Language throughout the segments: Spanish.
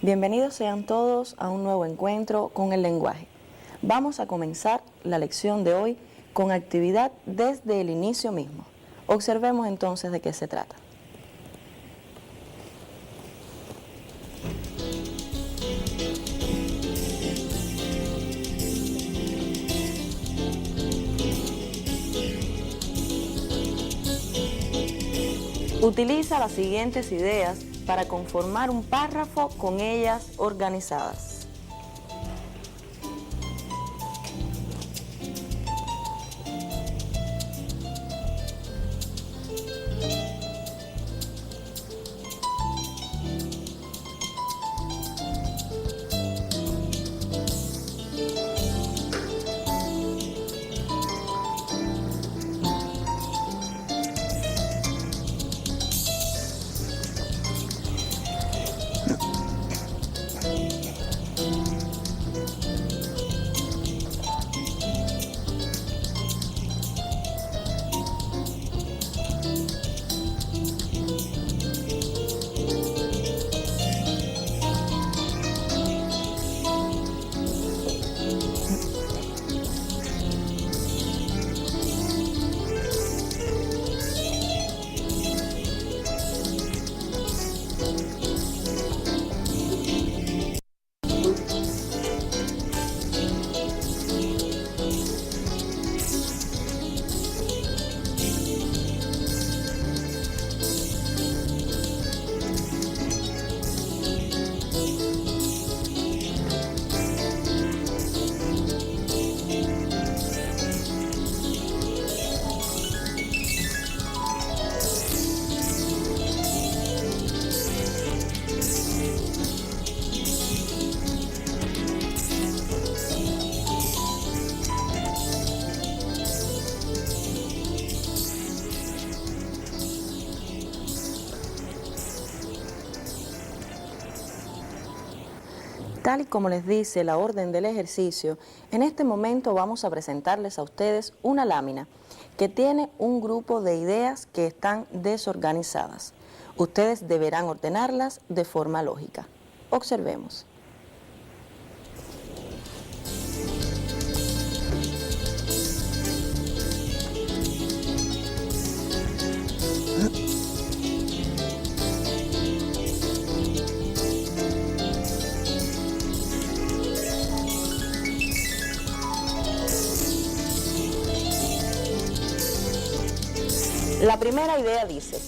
Bienvenidos sean todos a un nuevo encuentro con el lenguaje. Vamos a comenzar la lección de hoy con actividad desde el inicio mismo. Observemos entonces de qué se trata. Utiliza las siguientes ideas para conformar un párrafo con ellas organizadas. Tal y como les dice la orden del ejercicio, en este momento vamos a presentarles a ustedes una lámina que tiene un grupo de ideas que están desorganizadas. Ustedes deberán ordenarlas de forma lógica. Observemos. La primera idea dice: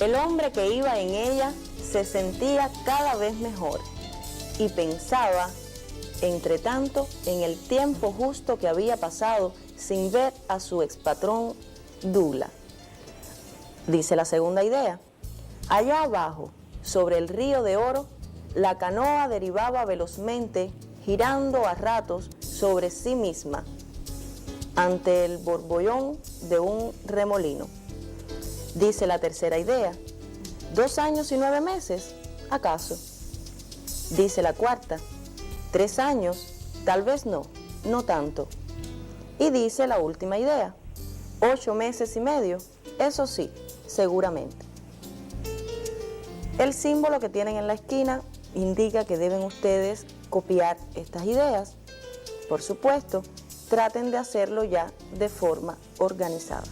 el hombre que iba en ella se sentía cada vez mejor y pensaba, entre tanto, en el tiempo justo que había pasado sin ver a su expatrón Douglas. Dice la segunda idea: allá abajo, sobre el río de oro, la canoa derivaba velozmente, girando a ratos sobre sí misma, ante el borbollón de un remolino. Dice la tercera idea: 2 años y 9 meses, ¿acaso? Dice la cuarta: 3 años, tal vez no tanto. Y dice la última idea: 8 meses y medio, eso sí, seguramente. El símbolo que tienen en la esquina indica que deben ustedes copiar estas ideas. Por supuesto, traten de hacerlo ya de forma organizada.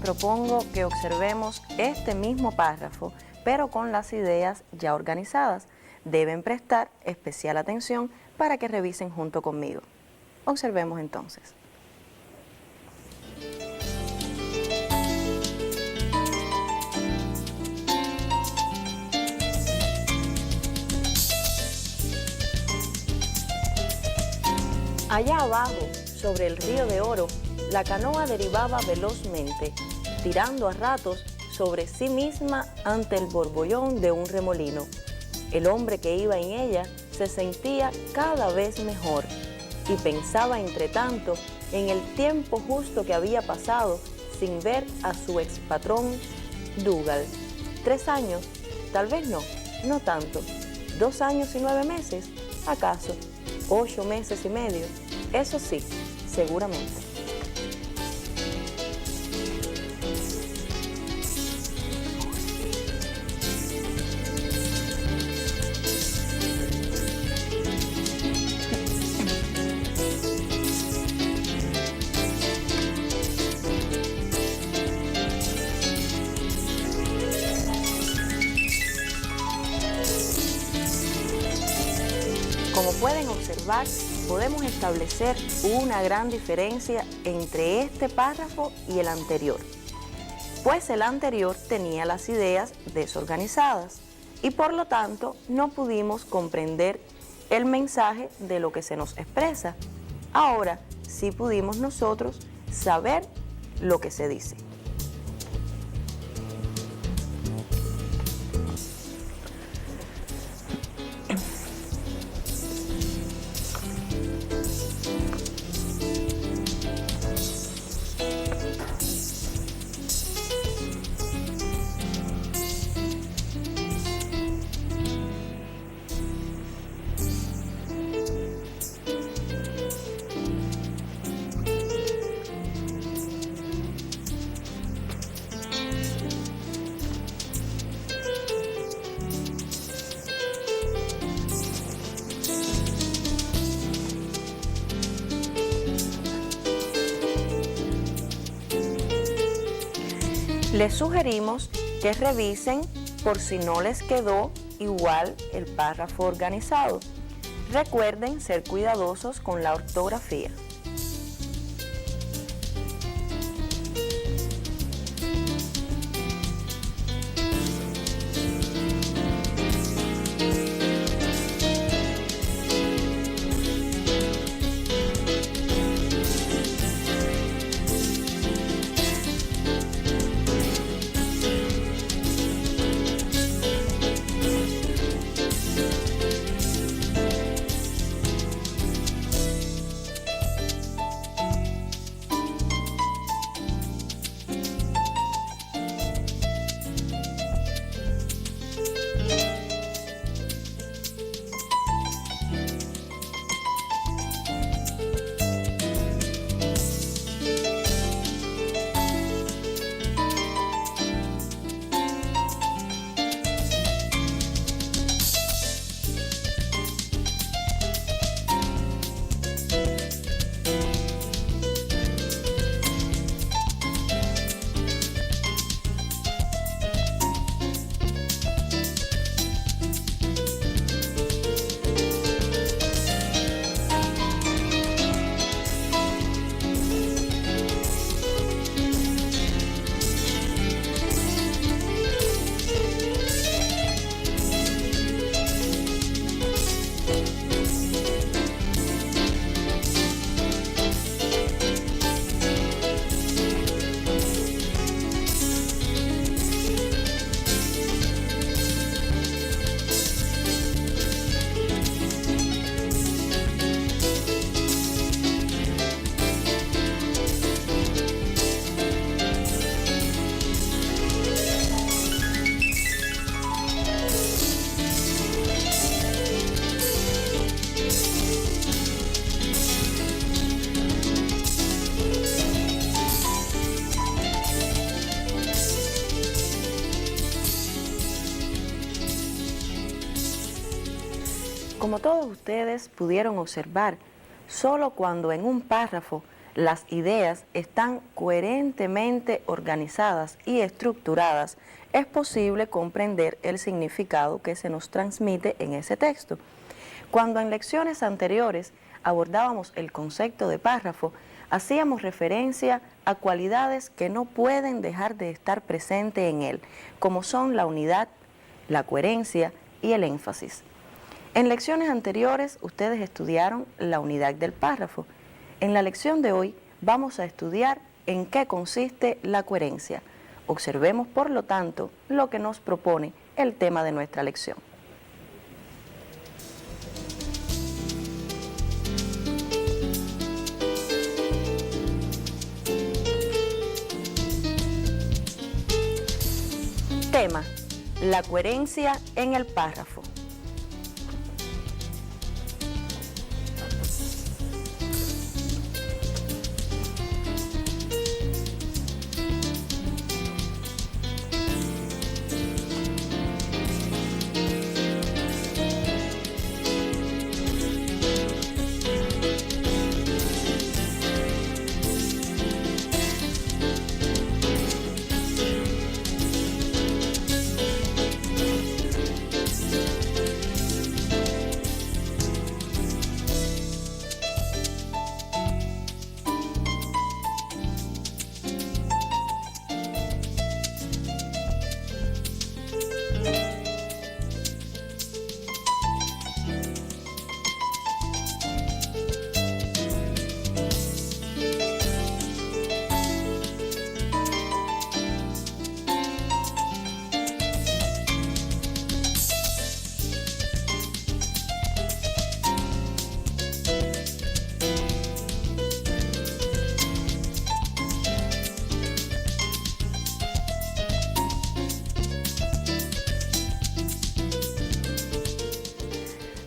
propongo que observemos este mismo párrafo, pero con las ideas ya organizadas. Deben prestar especial atención para que revisen junto conmigo. Observemos entonces. Allá abajo, sobre el río de oro, la canoa derivaba velozmente, tirando a ratos sobre sí misma ante el borbollón de un remolino. El hombre que iba en ella se sentía cada vez mejor y pensaba entre tanto en el tiempo justo que había pasado sin ver a su expatrón Dougal. 3 años, tal vez no tanto. 2 años y 9 meses, acaso. 8 meses y medio, eso sí, seguramente. Como pueden observar, podemos establecer una gran diferencia entre este párrafo y el anterior, pues el anterior tenía las ideas desorganizadas y por lo tanto no pudimos comprender el mensaje de lo que se nos expresa. Ahora sí pudimos nosotros saber lo que se dice. Les sugerimos que revisen por si no les quedó igual el párrafo organizado. Recuerden ser cuidadosos con la ortografía. Como todos ustedes pudieron observar, solo cuando en un párrafo las ideas están coherentemente organizadas y estructuradas, es posible comprender el significado que se nos transmite en ese texto. Cuando en lecciones anteriores abordábamos el concepto de párrafo, hacíamos referencia a cualidades que no pueden dejar de estar presentes en él, como son la unidad, la coherencia y el énfasis. En lecciones anteriores ustedes estudiaron la unidad del párrafo. En la lección de hoy vamos a estudiar en qué consiste la coherencia. Observemos, por lo tanto, lo que nos propone el tema de nuestra lección. Tema: la coherencia en el párrafo.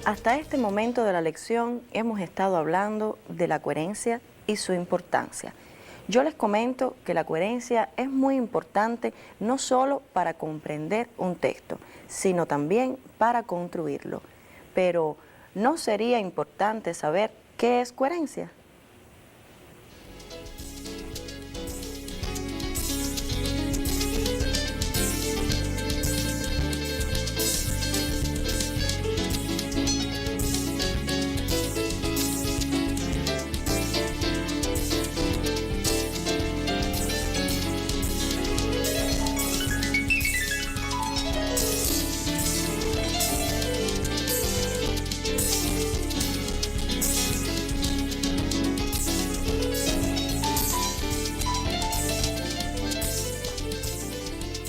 Hasta este momento de la lección hemos estado hablando de la coherencia y su importancia. Yo les comento que la coherencia es muy importante no solo para comprender un texto, sino también para construirlo. Pero, ¿no sería importante saber qué es coherencia?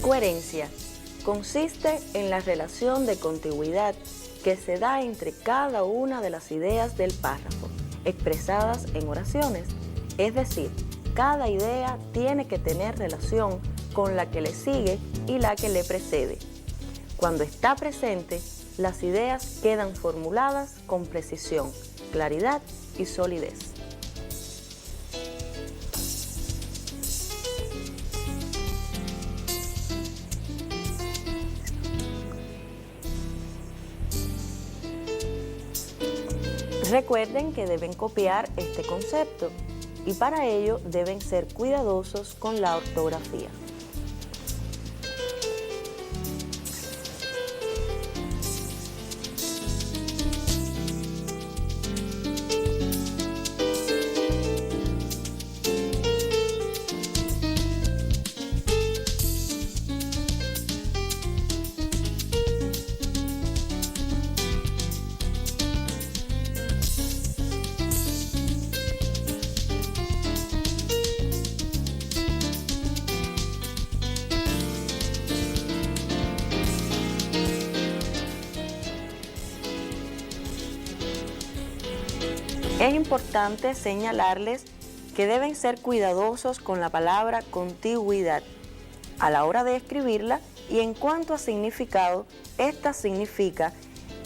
Coherencia consiste en la relación de contigüidad que se da entre cada una de las ideas del párrafo, expresadas en oraciones. Es decir, cada idea tiene que tener relación con la que le sigue y la que le precede. Cuando está presente, las ideas quedan formuladas con precisión, claridad y solidez. Recuerden que deben copiar este concepto y para ello deben ser cuidadosos con la ortografía. Es importante señalarles que deben ser cuidadosos con la palabra contigüidad a la hora de escribirla y en cuanto a significado, esta significa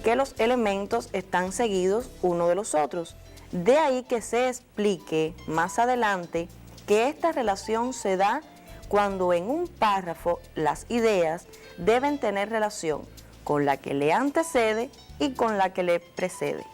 que los elementos están seguidos uno de los otros. De ahí que se explique más adelante que esta relación se da cuando en un párrafo las ideas deben tener relación con la que le antecede y con la que le precede.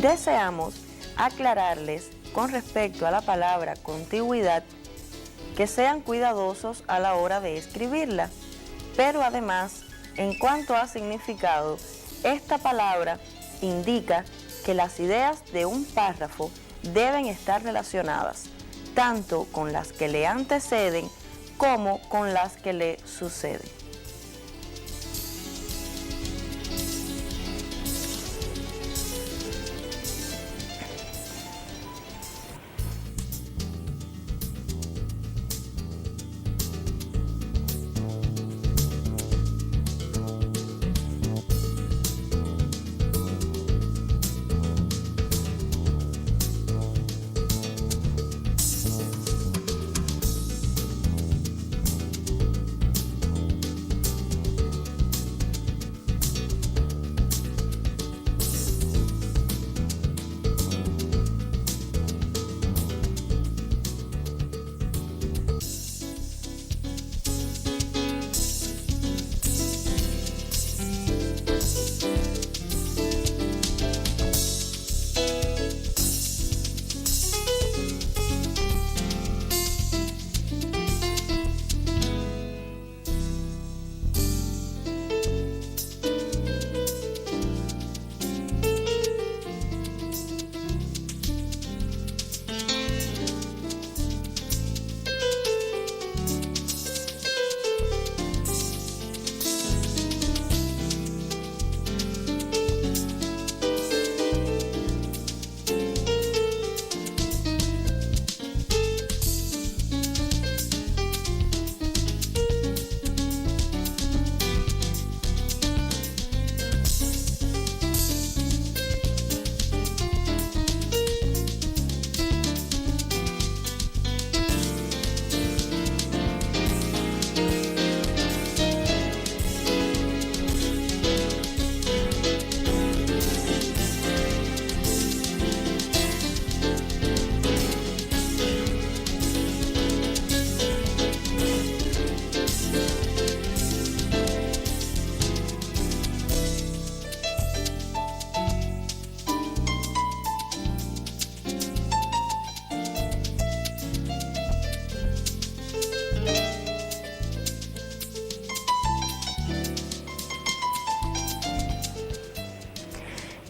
Deseamos aclararles con respecto a la palabra contigüidad que sean cuidadosos a la hora de escribirla, pero además, en cuanto a significado, esta palabra indica que las ideas de un párrafo deben estar relacionadas tanto con las que le anteceden como con las que le suceden.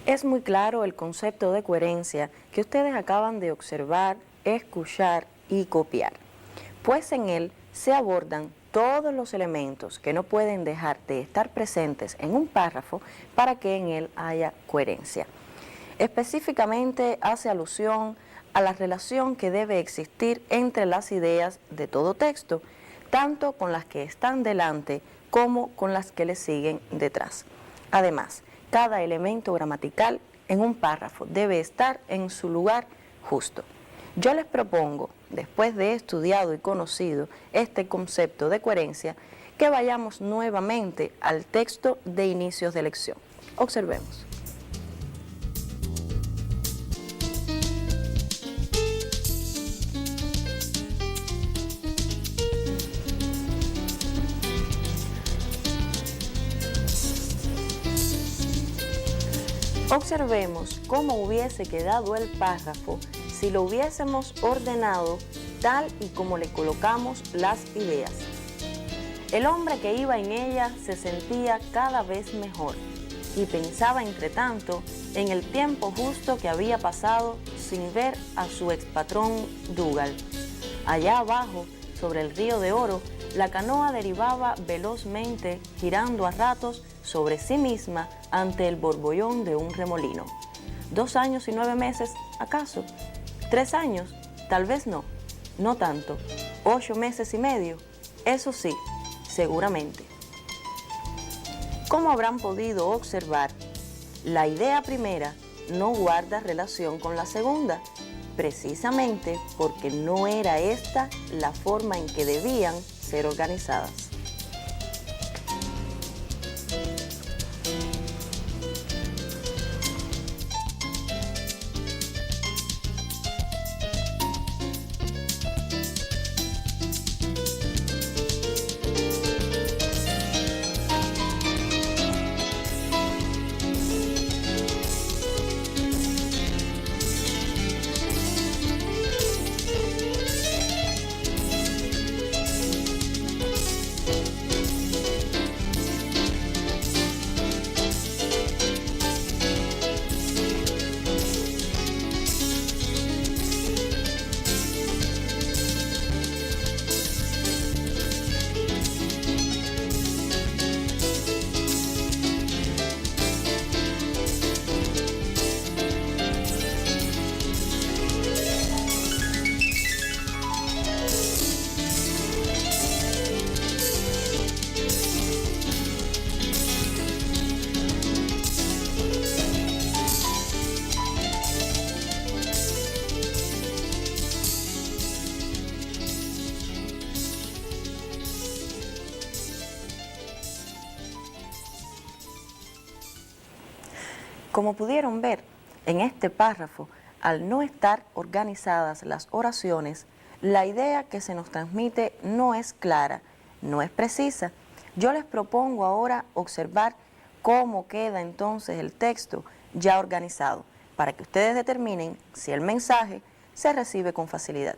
Es muy claro el concepto de coherencia que ustedes acaban de observar, escuchar y copiar, pues en él se abordan todos los elementos que no pueden dejar de estar presentes en un párrafo para que en él haya coherencia. Específicamente hace alusión a la relación que debe existir entre las ideas de todo texto, tanto con las que están delante como con las que le siguen detrás. Además, cada elemento gramatical en un párrafo debe estar en su lugar justo. Yo les propongo, después de estudiado y conocido este concepto de coherencia, que vayamos nuevamente al texto de inicios de lección. Observemos. Observemos cómo hubiese quedado el párrafo si lo hubiésemos ordenado tal y como le colocamos las ideas. El hombre que iba en ella se sentía cada vez mejor y pensaba entre tanto en el tiempo justo que había pasado sin ver a su expatrón Dougal. Allá abajo, sobre el río de Oro, la canoa derivaba velozmente, girando a ratos sobre sí misma ante el borbollón de un remolino. 2 años y 9 meses, ¿acaso? 3 años, tal vez no, no tanto. 8 meses y medio, eso sí, seguramente. Como habrán podido observar, la idea primera no guarda relación con la segunda, precisamente porque no era esta la forma en que debían ser organizadas. Como pudieron ver, en este párrafo, al no estar organizadas las oraciones, la idea que se nos transmite no es clara, no es precisa. Yo les propongo ahora observar cómo queda entonces el texto ya organizado, para que ustedes determinen si el mensaje se recibe con facilidad.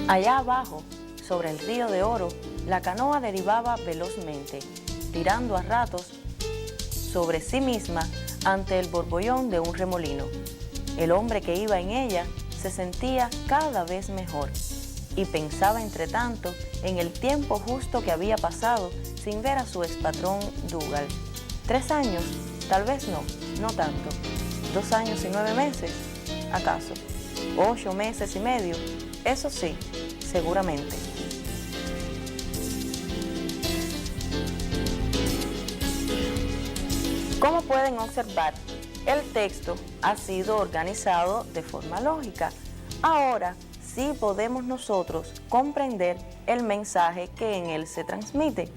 Allá abajo, sobre el río de oro, la canoa derivaba velozmente, tirando a ratos sobre sí misma ante el borbollón de un remolino. El hombre que iba en ella se sentía cada vez mejor y pensaba entre tanto en el tiempo justo que había pasado sin ver a su expatrón Dougal. 3 años, tal vez no tanto. 2 años y 9 meses, ¿acaso? 8 meses y medio, eso sí, seguramente. Como pueden observar, el texto ha sido organizado de forma lógica. Ahora sí podemos nosotros comprender el mensaje que en él se transmite.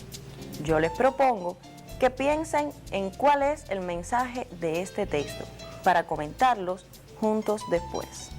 Yo les propongo que piensen en cuál es el mensaje de este texto para comentarlos juntos después.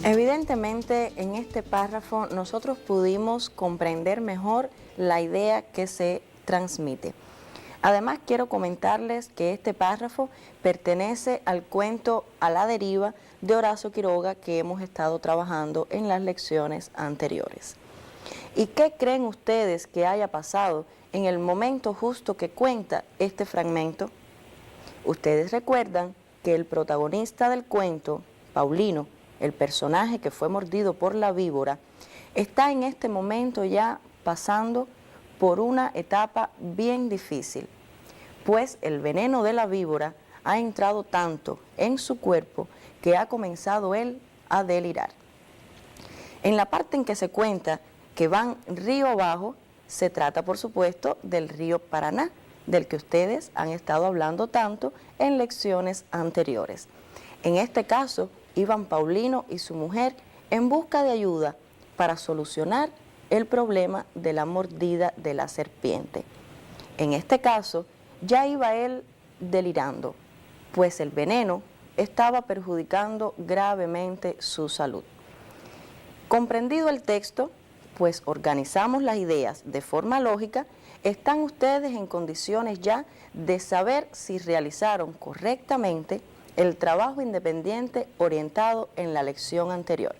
Evidentemente, en este párrafo nosotros pudimos comprender mejor la idea que se transmite. Además, quiero comentarles que este párrafo pertenece al cuento A la deriva de Horacio Quiroga que hemos estado trabajando en las lecciones anteriores. ¿Y qué creen ustedes que haya pasado en el momento justo que cuenta este fragmento? Ustedes recuerdan que el protagonista del cuento, Paulino, el personaje que fue mordido por la víbora, está en este momento ya pasando por una etapa bien difícil, pues el veneno de la víbora ha entrado tanto en su cuerpo que ha comenzado él a delirar. En la parte en que se cuenta que van río abajo, se trata por supuesto del río Paraná, del que ustedes han estado hablando tanto en lecciones anteriores. En este caso, iban Paulino y su mujer en busca de ayuda para solucionar el problema de la mordida de la serpiente. En este caso, ya iba él delirando, pues el veneno estaba perjudicando gravemente su salud. Comprendido el texto, pues organizamos las ideas de forma lógica, están ustedes en condiciones ya de saber si realizaron correctamente el trabajo independiente orientado en la lección anterior,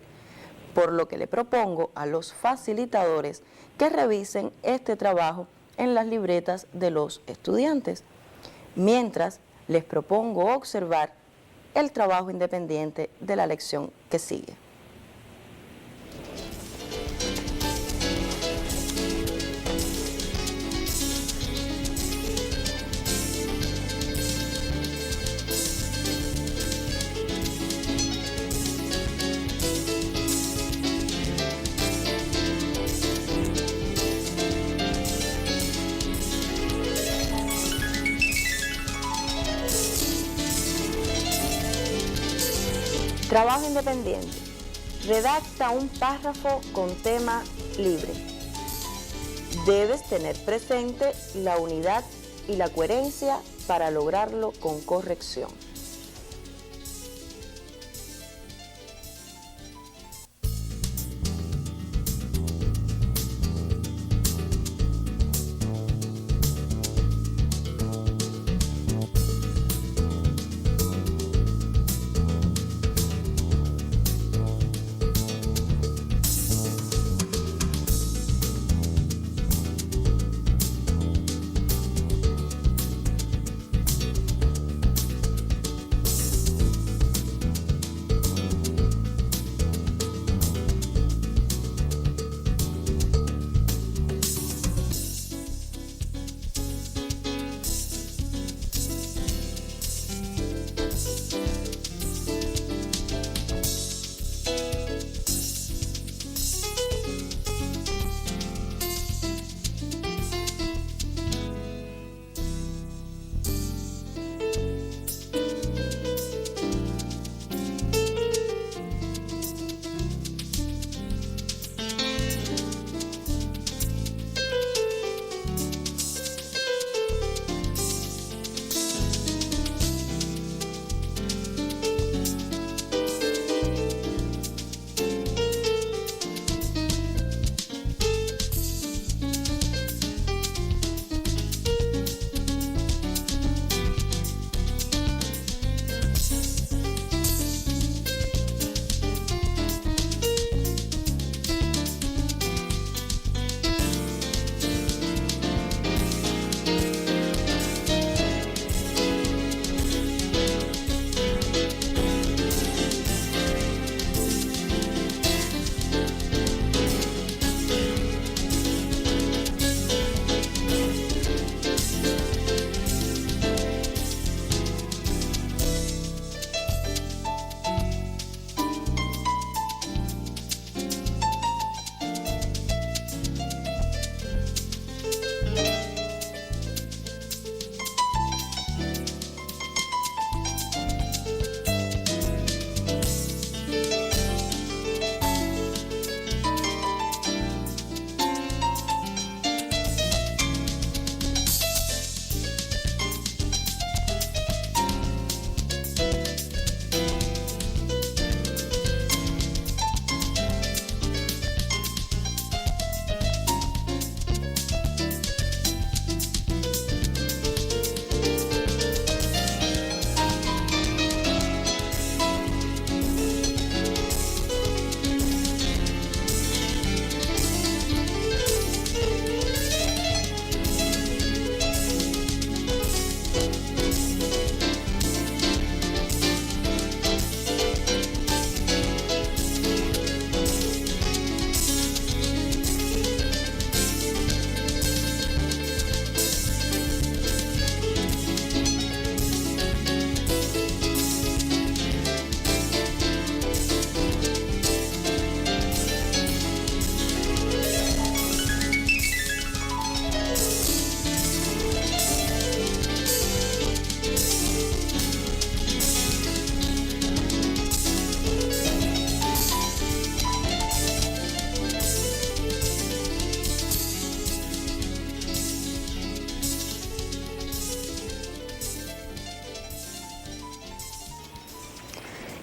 por lo que le propongo a los facilitadores que revisen este trabajo en las libretas de los estudiantes, mientras les propongo observar el trabajo independiente de la lección que sigue. Trabajo independiente. Redacta un párrafo con tema libre. Debes tener presente la unidad y la coherencia para lograrlo con corrección.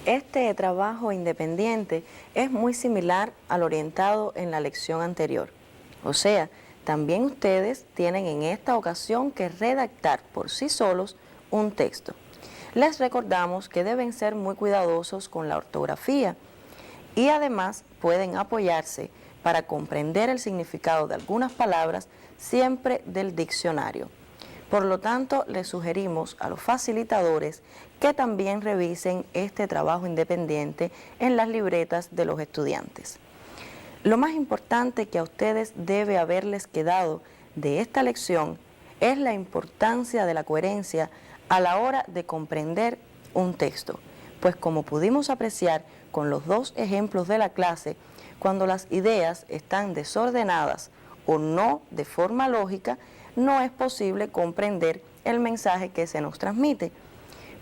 Este trabajo independiente es muy similar al orientado en la lección anterior. O sea, también ustedes tienen en esta ocasión que redactar por sí solos un texto. Les recordamos que deben ser muy cuidadosos con la ortografía y además pueden apoyarse para comprender el significado de algunas palabras siempre del diccionario. Por lo tanto, les sugerimos a los facilitadores que también revisen este trabajo independiente en las libretas de los estudiantes. Lo más importante que a ustedes debe haberles quedado de esta lección es la importancia de la coherencia a la hora de comprender un texto, pues como pudimos apreciar con los dos ejemplos de la clase, cuando las ideas están desordenadas o no de forma lógica, no es posible comprender el mensaje que se nos transmite.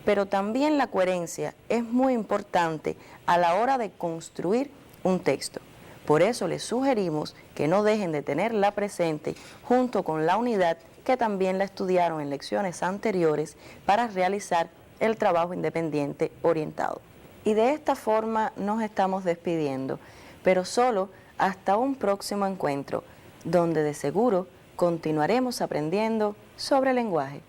Pero también la coherencia es muy importante a la hora de construir un texto. Por eso les sugerimos que no dejen de tenerla presente junto con la unidad que también la estudiaron en lecciones anteriores para realizar el trabajo independiente orientado. Y de esta forma nos estamos despidiendo, pero solo hasta un próximo encuentro, donde de seguro continuaremos aprendiendo sobre lenguaje.